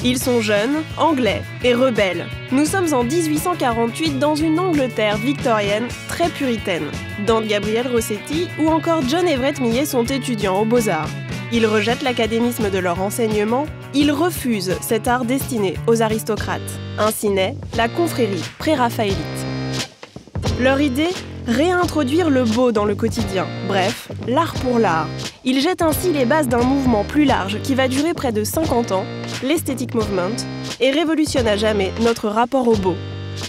Ils sont jeunes, anglais et rebelles. Nous sommes en 1848 dans une Angleterre victorienne très puritaine. Dante Gabriel Rossetti ou encore John Everett Millet sont étudiants aux Beaux-Arts. Ils rejettent l'académisme de leur enseignement, ils refusent cet art destiné aux aristocrates. Ainsi naît la confrérie pré-raphaélite. Leur idée ? Réintroduire le beau dans le quotidien, bref, l'art pour l'art. Ils jettent ainsi les bases d'un mouvement plus large qui va durer près de 50 ans, l'Aesthetic Movement, et révolutionne à jamais notre rapport au beau.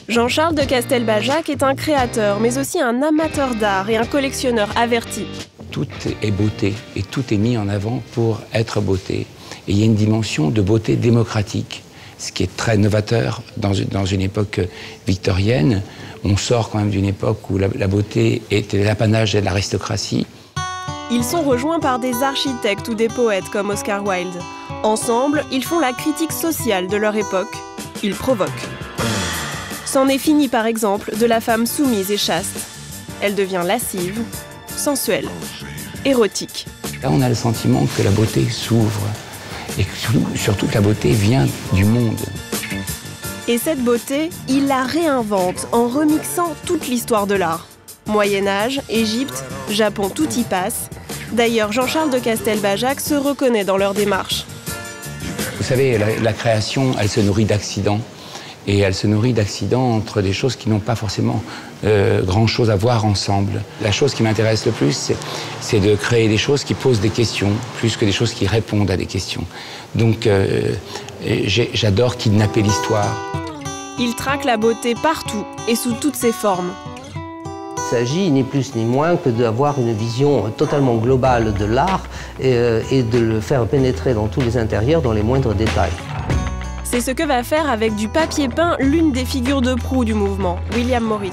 Jean-Charles de Castelbajac est un créateur, mais aussi un amateur d'art et un collectionneur averti. Tout est beauté et tout est mis en avant pour être beauté. Et il y a une dimension de beauté démocratique, ce qui est très novateur dans une époque victorienne. On sort quand même d'une époque où la beauté était l'apanage de l'aristocratie. Ils sont rejoints par des architectes ou des poètes comme Oscar Wilde. Ensemble, ils font la critique sociale de leur époque. Ils provoquent. C'en est fini par exemple de la femme soumise et chaste. Elle devient lascive, sensuelle, érotique. Là, on a le sentiment que la beauté s'ouvre et surtout que la beauté vient du monde. Et cette beauté, il la réinvente en remixant toute l'histoire de l'art. Moyen-Âge, Égypte, Japon, tout y passe. D'ailleurs, Jean-Charles de Castelbajac se reconnaît dans leur démarche. Vous savez, la création, elle se nourrit d'accidents. Et elle se nourrit d'accidents entre des choses qui n'ont pas forcément grand-chose à voir ensemble. La chose qui m'intéresse le plus, c'est de créer des choses qui posent des questions, plus que des choses qui répondent à des questions. Donc, j'adore kidnapper l'histoire. Il traque la beauté partout et sous toutes ses formes. Il s'agit ni plus ni moins que d'avoir une vision totalement globale de l'art et de le faire pénétrer dans tous les intérieurs, dans les moindres détails. C'est ce que va faire avec du papier peint l'une des figures de proue du mouvement, William Morris.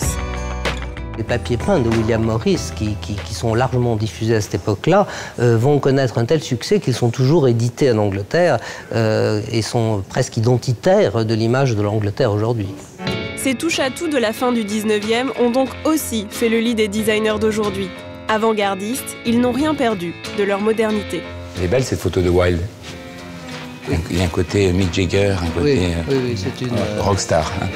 Les papiers peints de William Morris, qui sont largement diffusés à cette époque-là, vont connaître un tel succès qu'ils sont toujours édités en Angleterre et sont presque identitaires de l'image de l'Angleterre aujourd'hui. Ces touche-à-tout de la fin du 19e ont donc aussi fait le lit des designers d'aujourd'hui. Avant-gardistes, ils n'ont rien perdu de leur modernité. Elle est belle cette photo de Wilde. Il y a un côté Mick Jagger, un côté oui, c'est une rockstar. Hein.